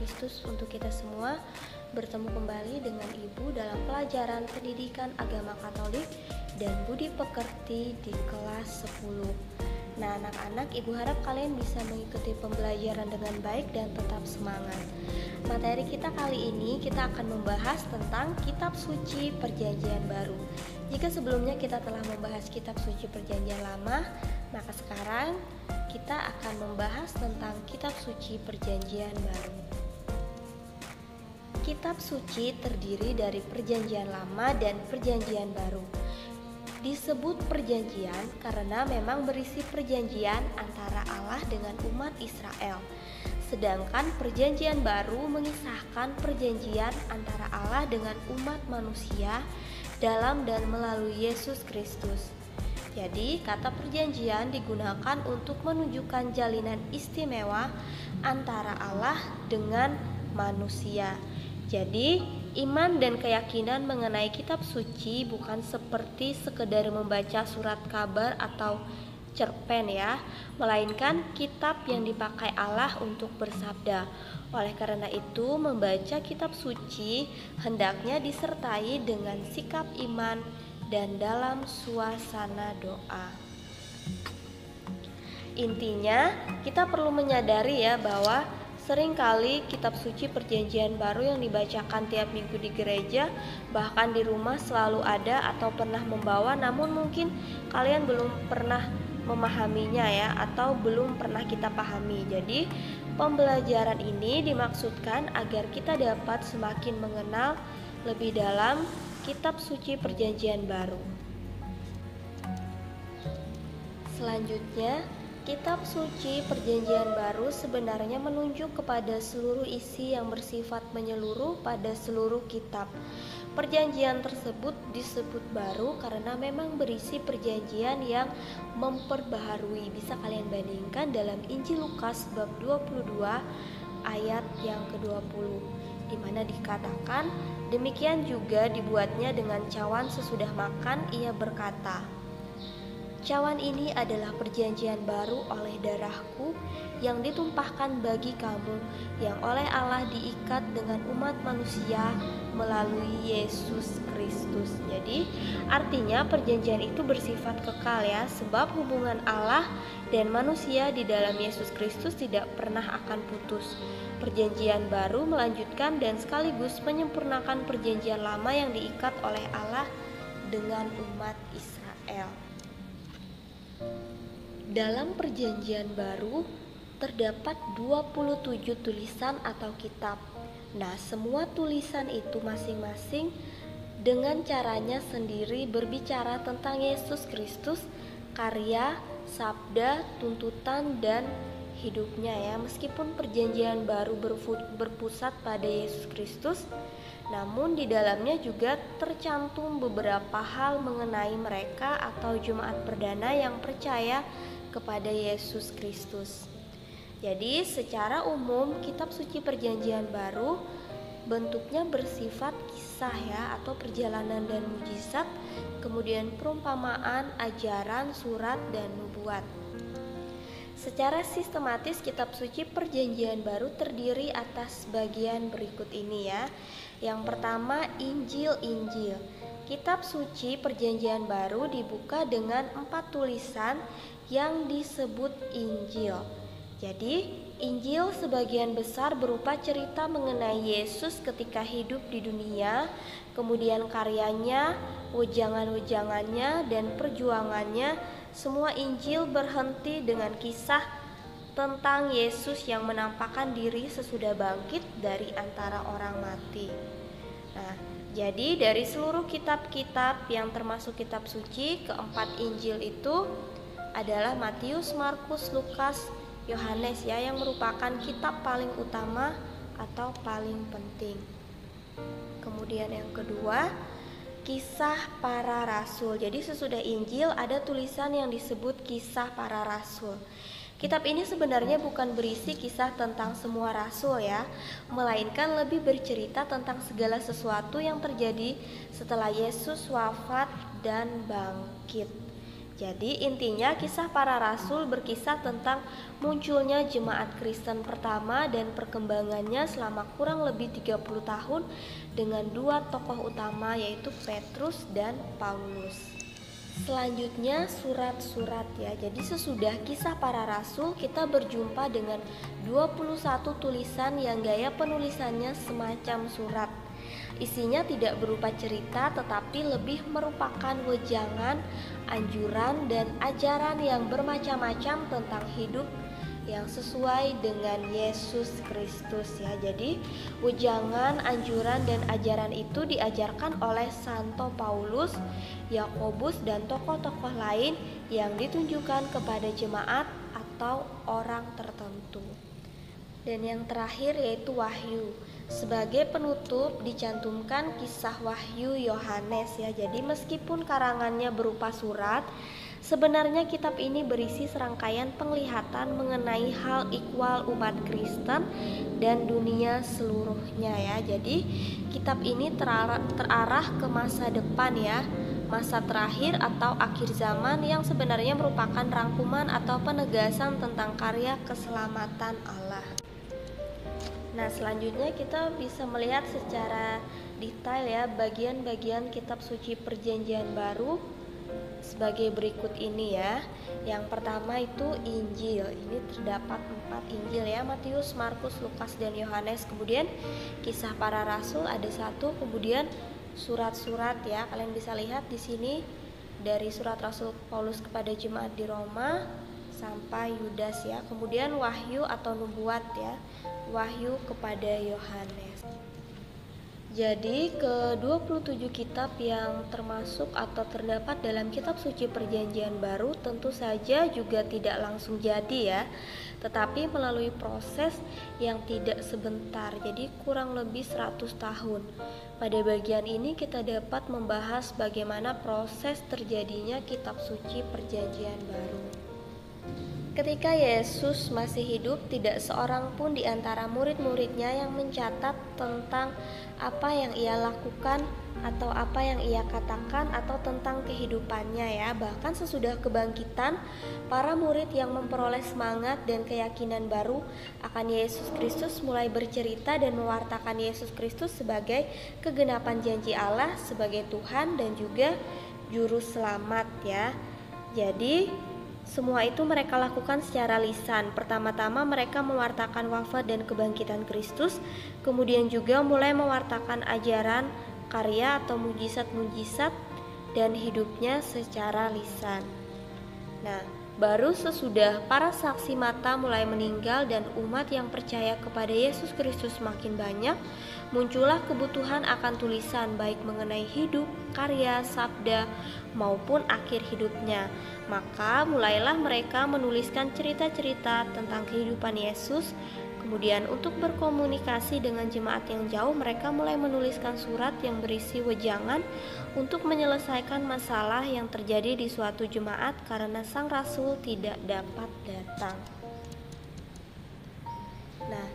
Kristus untuk kita semua. Bertemu kembali dengan Ibu dalam pelajaran pendidikan agama Katolik dan budi pekerti di kelas 10. Nah, anak-anak, Ibu harap kalian bisa mengikuti pembelajaran dengan baik dan tetap semangat. Materi kita kali ini kita akan membahas tentang Kitab Suci Perjanjian Baru. Jika sebelumnya kita telah membahas Kitab Suci Perjanjian Lama, maka sekarang kita akan membahas tentang Kitab Suci Perjanjian Baru. Kitab Suci terdiri dari Perjanjian Lama dan Perjanjian Baru. Disebut perjanjian karena memang berisi perjanjian antara Allah dengan umat Israel. Sedangkan Perjanjian Baru mengisahkan perjanjian antara Allah dengan umat manusia dalam dan melalui Yesus Kristus. Jadi, kata perjanjian digunakan untuk menunjukkan jalinan istimewa antara Allah dengan manusia. Jadi, iman dan keyakinan mengenai kitab suci bukan seperti sekedar membaca surat kabar atau cerpen ya, melainkan kitab yang dipakai Allah untuk bersabda. Oleh karena itu, membaca kitab suci hendaknya disertai dengan sikap iman dan dalam suasana doa. Intinya, kita perlu menyadari ya bahwa seringkali kitab suci perjanjian baru yang dibacakan tiap minggu di gereja, bahkan di rumah selalu ada atau pernah membawa, namun mungkin kalian belum pernah memahaminya ya, atau belum pernah kita pahami. Jadi pembelajaran ini dimaksudkan agar kita dapat semakin mengenal lebih dalam kitab suci perjanjian baru. Selanjutnya, Kitab Suci Perjanjian Baru sebenarnya menunjuk kepada seluruh isi yang bersifat menyeluruh pada seluruh kitab. Perjanjian tersebut disebut baru karena memang berisi perjanjian yang memperbaharui. Bisa kalian bandingkan dalam Injil Lukas bab 22 ayat yang ke-20, di mana dikatakan, demikian juga dibuatnya dengan cawan sesudah makan, ia berkata, cawan ini adalah perjanjian baru oleh darahku yang ditumpahkan bagi kamu, yang oleh Allah diikat dengan umat manusia melalui Yesus Kristus. Jadi artinya perjanjian itu bersifat kekal ya, sebab hubungan Allah dan manusia di dalam Yesus Kristus tidak pernah akan putus. Perjanjian baru melanjutkan dan sekaligus menyempurnakan perjanjian lama yang diikat oleh Allah dengan umat Israel. Dalam perjanjian baru terdapat 27 tulisan atau kitab. Nah, semua tulisan itu masing-masing dengan caranya sendiri berbicara tentang Yesus Kristus, karya, sabda, tuntutan, dan hidupnya ya. Meskipun perjanjian baru berpusat pada Yesus Kristus, namun di dalamnya juga tercantum beberapa hal mengenai mereka atau jemaat perdana yang percaya kepada Yesus Kristus. Jadi secara umum kitab suci perjanjian baru bentuknya bersifat kisah ya, atau perjalanan dan mujizat, kemudian perumpamaan, ajaran, surat, dan nubuat. Secara sistematis kitab suci perjanjian baru terdiri atas bagian berikut ini ya. Yang pertama, Injil-Injil. Kitab suci perjanjian baru dibuka dengan 4 tulisan yang disebut Injil. Jadi, Injil sebagian besar berupa cerita mengenai Yesus ketika hidup di dunia, kemudian karyanya, wejangan-wejangannya, dan perjuangannya. Semua Injil berhenti dengan kisah tentang Yesus yang menampakkan diri sesudah bangkit dari antara orang mati. Nah, jadi dari seluruh kitab-kitab yang termasuk kitab suci, keempat Injil itu adalah Matius, Markus, Lukas, Yohanes ya, yang merupakan kitab paling utama atau paling penting. Kemudian yang kedua, Kisah Para Rasul. Jadi sesudah Injil ada tulisan yang disebut Kisah Para Rasul. Kitab ini sebenarnya bukan berisi kisah tentang semua rasul ya, melainkan lebih bercerita tentang segala sesuatu yang terjadi setelah Yesus wafat dan bangkit. Jadi intinya kisah para rasul berkisah tentang munculnya jemaat Kristen pertama dan perkembangannya selama kurang lebih 30 tahun dengan dua tokoh utama yaitu Petrus dan Paulus. Selanjutnya surat-surat ya. Jadi sesudah kisah para rasul kita berjumpa dengan 21 tulisan yang gaya penulisannya semacam surat. Isinya tidak berupa cerita tetapi lebih merupakan wejangan, anjuran, dan ajaran yang bermacam-macam tentang hidup yang sesuai dengan Yesus Kristus ya. Jadi wejangan, anjuran, dan ajaran itu diajarkan oleh Santo Paulus, Yakobus, dan tokoh-tokoh lain yang ditunjukkan kepada jemaat atau orang tertentu. Dan yang terakhir yaitu Wahyu. Sebagai penutup dicantumkan kisah Wahyu Yohanes ya. Jadi meskipun karangannya berupa surat, sebenarnya kitab ini berisi serangkaian penglihatan mengenai hal ikhwal umat Kristen dan dunia seluruhnya ya. Jadi kitab ini terarah ke masa depan ya, masa terakhir atau akhir zaman yang sebenarnya merupakan rangkuman atau penegasan tentang karya keselamatan Allah. Nah, selanjutnya kita bisa melihat secara detail ya bagian-bagian kitab suci Perjanjian Baru sebagai berikut ini ya. Yang pertama itu Injil. Ini terdapat 4 Injil ya, Matius, Markus, Lukas, dan Yohanes. Kemudian kisah para rasul ada 1, kemudian surat-surat ya. Kalian bisa lihat di sini dari surat Rasul Paulus kepada jemaat di Roma sampai Yudas ya. Kemudian wahyu atau nubuat ya. Wahyu kepada Yohanes. Jadi ke-27 kitab yang termasuk atau terdapat dalam kitab suci Perjanjian Baru tentu saja juga tidak langsung jadi ya, tetapi melalui proses yang tidak sebentar, jadi kurang lebih 100 tahun. Pada bagian ini kita dapat membahas bagaimana proses terjadinya kitab suci Perjanjian Baru. Ketika Yesus masih hidup, tidak seorang pun di antara murid-muridnya yang mencatat tentang apa yang ia lakukan atau apa yang ia katakan atau tentang kehidupannya ya. Bahkan sesudah kebangkitan, para murid yang memperoleh semangat dan keyakinan baru akan Yesus Kristus mulai bercerita dan mewartakan Yesus Kristus sebagai kegenapan janji Allah sebagai Tuhan dan juga juru selamat ya. Jadi semua itu mereka lakukan secara lisan. Pertama-tama mereka mewartakan wafat dan kebangkitan Kristus, kemudian juga mulai mewartakan ajaran, karya atau mujizat-mujizat dan hidupnya secara lisan. Nah, baru sesudah para saksi mata mulai meninggal dan umat yang percaya kepada Yesus Kristus makin banyak, muncullah kebutuhan akan tulisan baik mengenai hidup, karya, sabda, maupun akhir hidupnya. Maka mulailah mereka menuliskan cerita-cerita tentang kehidupan Yesus. Kemudian untuk berkomunikasi dengan jemaat yang jauh, mereka mulai menuliskan surat yang berisi wejangan untuk menyelesaikan masalah yang terjadi di suatu jemaat karena sang rasul tidak dapat datang. Nah,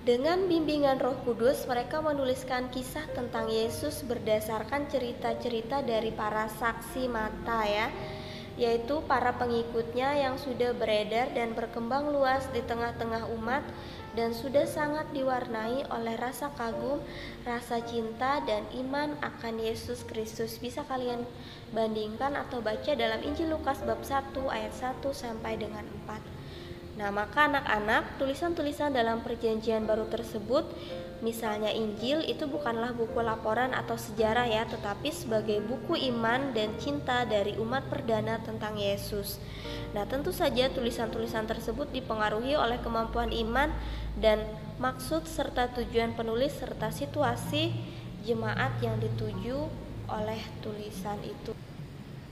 dengan bimbingan Roh Kudus, mereka menuliskan kisah tentang Yesus berdasarkan cerita-cerita dari para saksi mata ya, yaitu para pengikutnya yang sudah beredar dan berkembang luas di tengah-tengah umat dan sudah sangat diwarnai oleh rasa kagum, rasa cinta, dan iman akan Yesus Kristus. Bisa kalian bandingkan atau baca dalam Injil Lukas bab 1 ayat 1 sampai dengan 4. Nah, maka anak-anak, tulisan-tulisan dalam Perjanjian Baru tersebut, misalnya Injil, itu bukanlah buku laporan atau sejarah ya, tetapi sebagai buku iman dan cinta dari umat perdana tentang Yesus. Nah, tentu saja tulisan-tulisan tersebut dipengaruhi oleh kemampuan iman dan maksud serta tujuan penulis serta situasi jemaat yang dituju oleh tulisan itu.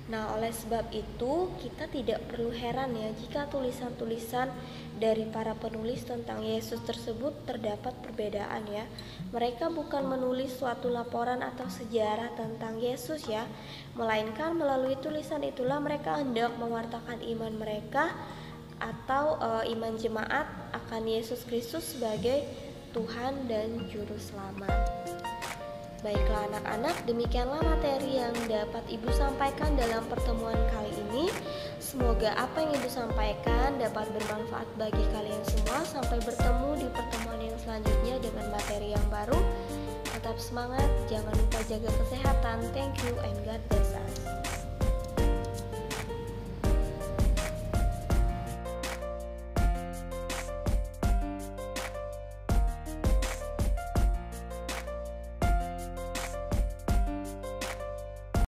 Nah, oleh sebab itu kita tidak perlu heran ya jika tulisan-tulisan dari para penulis tentang Yesus tersebut terdapat perbedaan ya. Mereka bukan menulis suatu laporan atau sejarah tentang Yesus ya, melainkan melalui tulisan itulah mereka hendak mewartakan iman mereka atau iman jemaat akan Yesus Kristus sebagai Tuhan dan Juru Selamat. Baiklah anak-anak, demikianlah materi yang dapat Ibu sampaikan dalam pertemuan kali ini. Semoga apa yang Ibu sampaikan dapat bermanfaat bagi kalian semua. Sampai bertemu di pertemuan yang selanjutnya dengan materi yang baru. Tetap semangat, jangan lupa jaga kesehatan. Thank you and God bless us.